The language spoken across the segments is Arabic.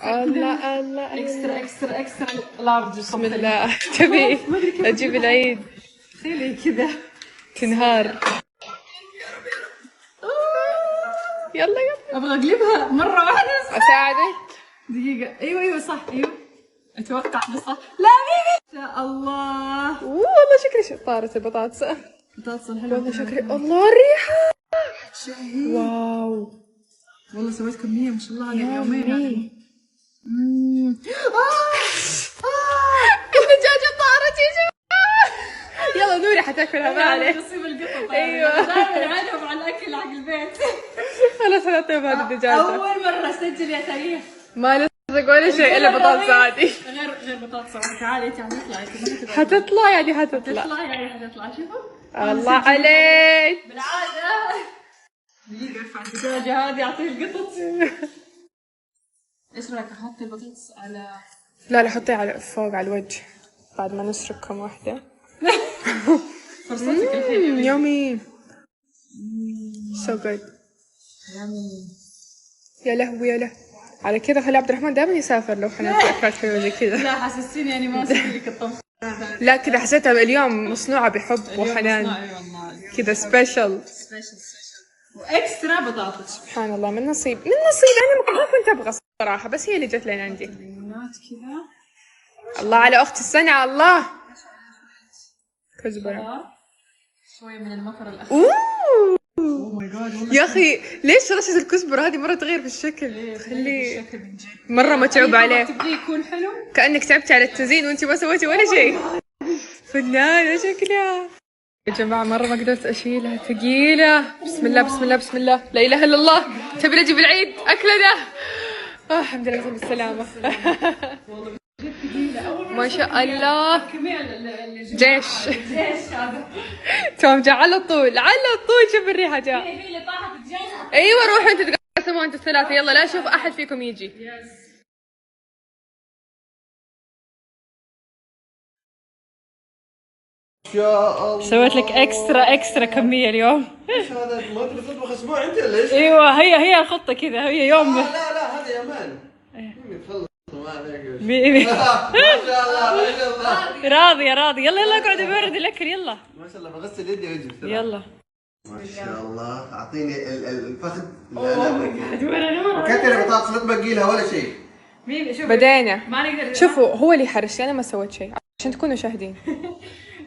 الله الله اكسترا اكسترا اكسترا لارج. بسم الله. تبي اجيب العيد تخيلي كذا تنهار. يلا يلا ابغى اقلبها مره واحده. اساعدك دقيقه. ايوه صح. ايوه اتوقع بصح. لا ميمي يا الله. والله شكلي طارت البطاطس. بطاطس حلوه والله شكلي الله الريحه. واو والله سويت كميه ما شاء الله على يومين. الدجاجة طارت يا جماعة. يلا نوري حتاكلها ما عليه. نصيب القطط. ايوه دائما نعانهم على الاكل حق البيت. خلاص حنعطيهم هذه الدجاجة. اول مرة اسجل يا تاريخ. ما لصق ولا شيء الا بطاطس عادي. غير بطاطس. تعالي انت عم تطلعي. حتطلع يعني حتطلع. حتطلع شوفوا. الله عليك. بالعادة دقيقة ارفع الدجاجة هذه اعطيه القطط. ايش رايك احط البطاطس على لا حطيها على فوق على الوجه بعد ما نسرقكم واحدة. فرصتك الحين. يومي so good. يا لهوي يا لهوي على كذا. خلي عبد الرحمن دائما يسافر لو حناكل أكلات حلوة زي كذا. لا حسستيني يعني ما اسوي لك الطبخ. لا كذا حسيتها اليوم مصنوعة بحب وحنان كذا سبيشل واكسترا بطاطس. سبحان الله. من نصيب انا ما كنت ابغى صراحة بس هي اللي جت لين عندي. كذا. الله على اختي الصنعة. الله كزبرة شوية من المطر الأخير. يا اخي ليش رشة الكزبرة هذه مرة تغير في الشكل تخليه مرة متعوب عليه. تبغي يكون حلو كأنك تعبتي على التزيين وانتي ما سويتي ولا شيء. فنانة شكلها يا جماعة. مرة ما قدرت اشيلها ثقيلة. بسم الله بسم الله بسم الله لا اله الا الله. تبي نجي بالعيد اكلنا. الحمد لله بالسلامة. ما شاء الله. جيش هذا. توم جاء على طول شوف الريحة جاء. هي اللي طاحت الدجاجة. ايوه روحوا انتوا تقسموا انتوا الثلاثة. يلا لا اشوف احد فيكم يجي. يا الله سويت لك اكسترا كمية اليوم. ايش هذا؟ ما تبي تطبخ اسبوع انت ولا ايش؟ ايوه هي الخطة كذا. هي يوم. لا هذا يمان. مين تخلص ما عليك. ما شاء الله ما شاء الله. راضي. يلا اقعد ابرد الاكل. يلا ما شاء الله بغسل يدي واجي بسرعه. يلا. ما شاء الله. اعطيني الفخذ. لا كتر البطاطس لا تبقي لها ولا شيء. مين شوف بدينا. ما نقدر. شوفوا هو اللي حرش انا ما سويت شيء عشان تكونوا شاهدين.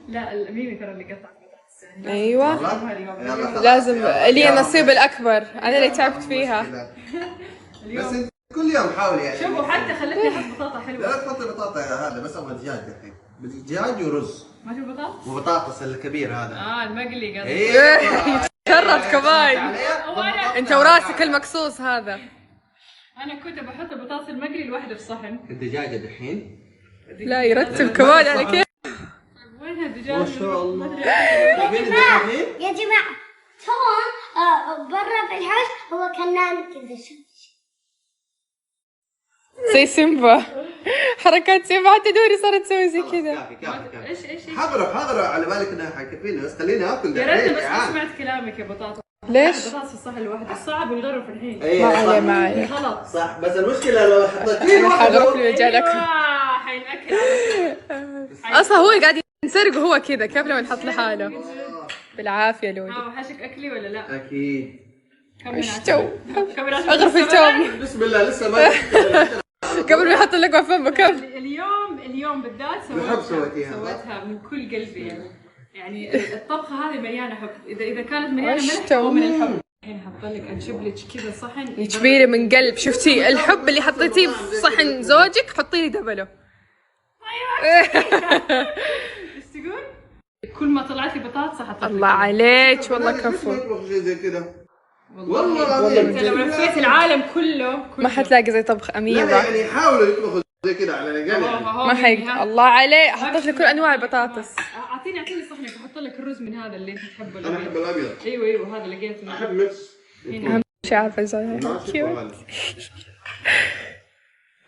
لا ميمي ترى اللي قطع البطاطس. ايوه لازم لي النصيب الاكبر. انا اللي تعبت فيها. بس انت كل يوم حاولي يعني. شوفوا حتى خلتني احط بطاطا حلوه. لا تحطي بطاطا هذا بس ابغى دجاج الحين. دجاج ورز. ما في بطاطس؟ وبطاطس الكبير هذا. المقلي قصدي. ايوه شرف كمان. انت وراسك المقصوص هذا. انا كنت بحط البطاطس المقلي الواحده في صحن. الدجاجة دحين. لا يرتب كمان على كيف. وينها الدجاج؟ ما شاء الله. يا جماعة توم برا في الحوش هو كان نايم كذا. زي سيمبا. حركات سيمبا حتى دوري صارت تسوي زي كذا. ايش حضروا على بالك انها حكفيني بس خليني اكل. يا ريت بس ما سمعت كلامك يا بطاطا. ليش؟ بطاطس في الصحن لوحده صعب نغرف الحين. ما عليه غلط. صح بس المشكلة لو حطيتيه حغرف لي مجالك. حينأكل. اصلا هو قاعد ينسرق وهو كذا كيف لو نحط لحاله. بالعافية لولي. وحشك اكلي ولا لا؟ اكيد. ايش تو؟ اغرف التوم. بسم الله لسه ما قبل ما يحط اللقمة فمه كم. اليوم بالذات سويتها من كل قلبي يعني الطبخة هذه مليانة حب. إذا كانت مليانة ملح هو من الحب. الحين حط لك أجيب لك كذا صحن يجبيلي من قلب. شفتي الحب اللي حطيتيه في صحن زوجك حطي لي دبله. ايش تقول؟ كل ما طلعت لي بطاطس حطيت. الله عليك والله كفو. شيء زي كذا. والله انت لو لفيت العالم كله ما حتلاقي زي طبخ اميره. لا يعني يحاولوا يطبخوا زي كذا على الاقل. ما حيق. الله عليه حطيت لك كل انواع البطاطس. اعطيني صحنك احط لك الرز من هذا اللي انت تحبه. انا احب الابيض. ايوه هذا لقيته. احب ميكس. اهم شيء عارفه زي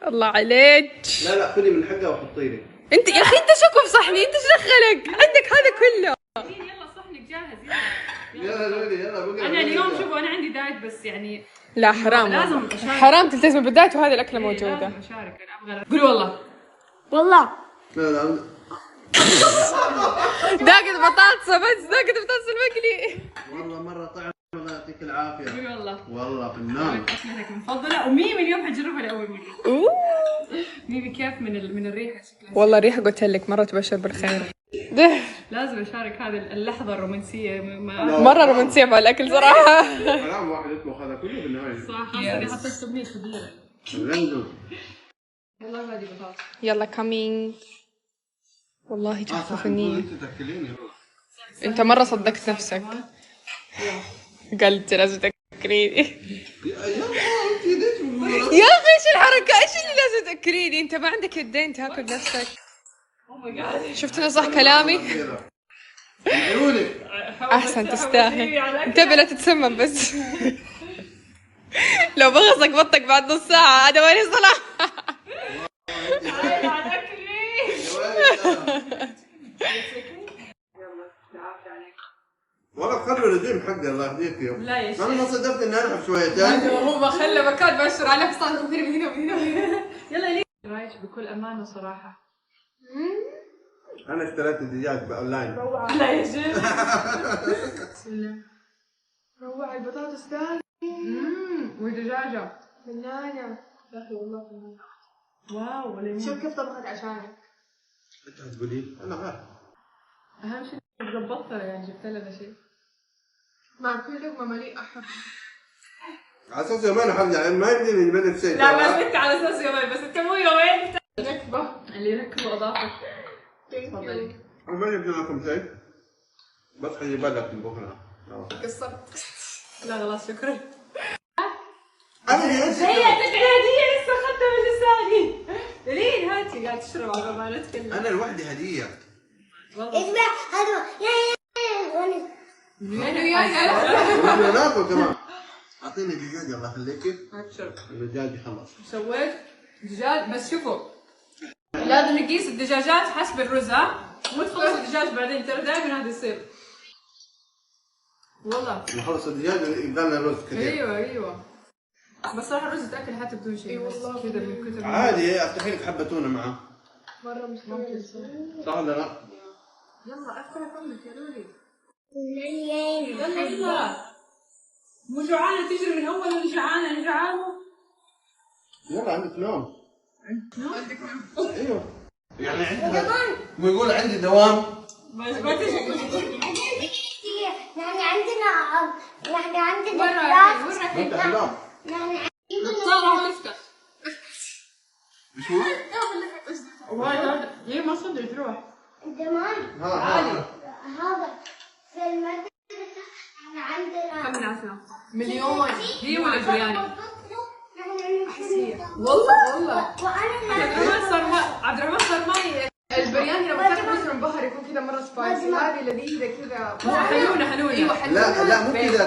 الله عليك. لا خذي من حقها وحطي لي. انت يا اخي انت شكو في صحني. انت ايش دخلك عندك هذا كله. يلا صحنك جاهز. يلا يلا لولي يلا بقى. انا اليوم شوفوا انا عندي دايت بس يعني لا حرام، لازم أشارك. حرام تلتزم بالذات وهذه الأكلة موجودة. لازم اشارك، انا ابغى قولي والله. والله لا داقت بطاطسة بس، داقت بطاطس المقلي. والله مرة طعم، الله يعطيك العافية. قولي والله. والله فنان. اكلتك المفضلة وميمي اليوم حجربها لأول مرة. أوه. ميمي كيف من الريحة شكلها. والله الريحة قلت لك مرة تبشر بالخير. لازم اشارك هذه اللحظة الرومانسية مرة رومانسية مع الأكل صراحة. حرام واحد يطبخ هذا كله بالنهاية. صح. اني حطيت كمية كبيرة. والله هذه بطاطس. يلا كامينج. والله تحفظني. انت تاكليني. انت مرة صدقت نفسك. قلت لازم تاكليني. يا اخي ايش الحركة؟ ايش اللي لازم تاكليني؟ انت ما عندك يدين تاكل نفسك. شفت انا صح كلامي؟ احسن تستاهل. انتبه لا تتسمم بس. لو بغصك بطك بعد نص ساعة انا وين صلاح. والله خلوا الرجيم حقي الله يهديك يوم. لا يا شيخ. انا ما صدقت اني انحف شويتين. هو ما خلى مكان بشر على نفسه صار كثير من هنا ومن هنا. يلا ليه رايك بكل امانه صراحه. انا اشتريت الدجاج باونلاين. لا يا شيخ. بسم الله. روعي البطاطس ثاني. ودجاجة فنانة. يا اخي والله فنانة. واو وليمون. شوف كيف طبخت عشانك. انت هتقولي انا عارف. اهم شيء ظبطتها يعني جبت لنا شيء. مع كل لقمة مليئة حب. على اساس يومين حرجع ما يمديني يجيب لك شيء. لا بس انت على اساس يومين بس انت مو يومين. نكبة اللي يركبوا اضافه. تفضلي. انا ما جبت لكم شيء. بس حجيب لك من بكره. قصرت. لا خلاص شكرا. انا هي الهدية لسه اخذتها من لساني. لين هاتي قاعد تشرب على ما نتكلم. انا لوحدي هديه. اسمع هذا وانا ناكل كمان. اعطيني دجاج الله يخليكي. ابشر. الدجاج يخلص. سويت دجاج بس شوفوا لازم نقيس الدجاجات حسب الرز ها. مو تخلص الدجاج بعدين ترى دائما هذا يصير. والله. نخلص الدجاج يبقى لنا رز كثير. ايوه بس صراحه الرز يتاكل حتى بدون شيء. والله كذا من كثر عادي افتحي لك حبه تونه معاه. مرة مش ممكن. صح ولا لا؟ يلا افتح فمك يا لولي. يلا يلا مو جوعانه تجري من اول اللي جوعانه انا جوعانه. يلا عندك نوم. عندك نوم؟ ايوه يعني عندك مو يقول عندي دوام. بس ما تجي. نحن عندنا انت حلال. صار تفتح. ايش هو؟ وايد ليه ما صدق تروح؟ زمان ها هذا في المدرسة احنا عندنا كم ناسنا؟ مليون. هي ولا برياني؟ والله وانا عبد الرحمن صار معي. البرياني لما كان مثل منبهر يكون كذا مرة سبايسي. هذه لذيذة كذا. حنونة ايوه حلوة. لا مو كذا.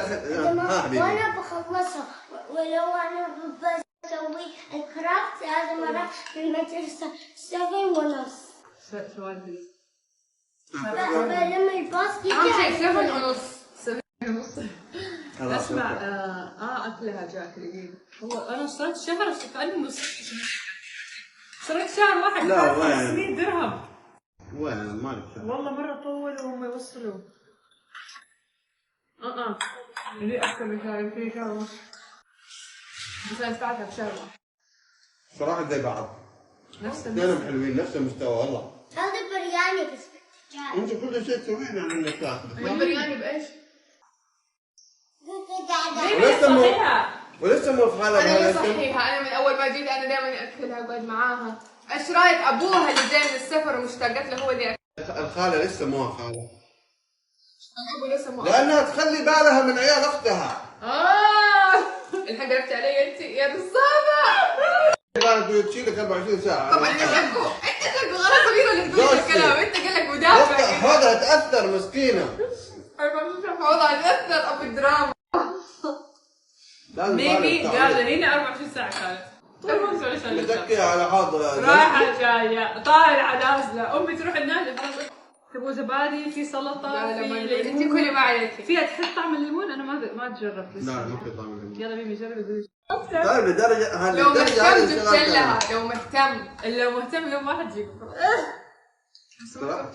ها حبيبي. وانا بخلصها ولو انا بسوي الكرافت لازم اروح في المدرسة 7:30. سؤال فلما الباص يجي اهم شيء 7:30. 7:30. اسمع اكلها جاك لذيذ. هو انا اشتريت شهر كانه اشتريت شهر واحد. لا والله 500 درهم. وين مالك شهر. والله مرة طولوا وهم يوصلوا. اللي أكثر من شهر في شهر ونص. بس أنا دفعتها بشهر واحد. صراحه زي بعض. نفس اثنينهم حلوين نفس المستوى والله. هذا برياني بس انت كل شيء تسويه يعني انك تاكل. والبرياني بايش؟ ولسه مو في حالة انا بهذا صحيحة. انا من اول ما جيت انا دائما اكلها واقعد معاها. ايش رايك ابوها اللي جاي من السفر ومشتاقت له هو اللي الخالة لسه مو خالة. ابو لسه مو لانها تخلي بالها من عيال اختها. الحين قلبتي علي انت يا نصابة. كانت تشيلك 24 ساعة. طبعا انت تلقوا غلط صغيرة اللي تقول الكلام. انت قال لك مدافع. حوضها تأثر مسكينة. حوضها تأثر ابو الدراما. ميمي قال هنا 24 ساعة كانت. متكية على حوض. رايحة جاية طالعة نازلة. أمي تروح النادي خلاص وزبادي، في سلطه، في انت ليمون. كلي ما عليك. فيها تحط طعم الليمون. انا ما جربت لسه. لا ما في طعم الليمون. يلا ميمي جربي. طيب لدرجة لو مهتم جبت جبت لها، لو مهتم. لو مهتم يوم واحد جيب. صراحة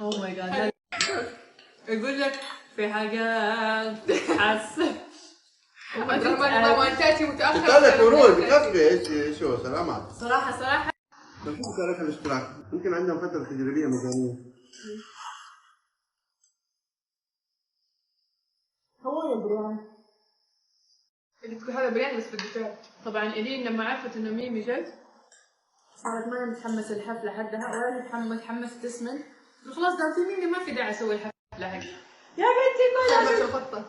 اوه ماي جاد. يقول لك في حاجات تحس. ما تاتي متاخر. قلت لك ورود كفي ايش شو سلامات. صراحه بشوف تاريخ الاشتراك يمكن عندهم فترة تجريبية مجانية. هو يا بريان. اللي تقول هذا بريان بس في الدكتور. طبعا إلين لما عرفت إنه ميمي جت صارت ما متحمسة الحفلة حدها ولا متحمسة تسمن. خلاص دام في ميمي ما في داعي أسوي الحفلة حقي. يا بنتي ما بطه.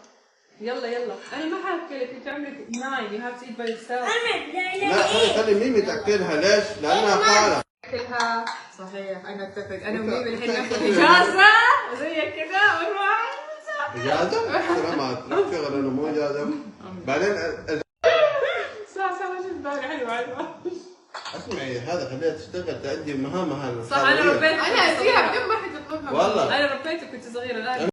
يلا أنا ما حاحكي لك. أنت عمرك 9 you have to eat by yourself. لا خلي ميمي تاكلها ليش؟ لانها خالة. اكلها صحيح. انا اتفق انا وميمي الحين ناخذ إجازة زي كذا ونروح. اجازة؟ سلامات روح شغل انا مو اجازة. بعدين ساعة شو بالي حلوة. اسمعي هذا خليها تشتغل تأدي مهامها صح. أنا ربيت انا ازيها بدون ما حد يطلبها. والله أنا ربيتك كنت صغيرة.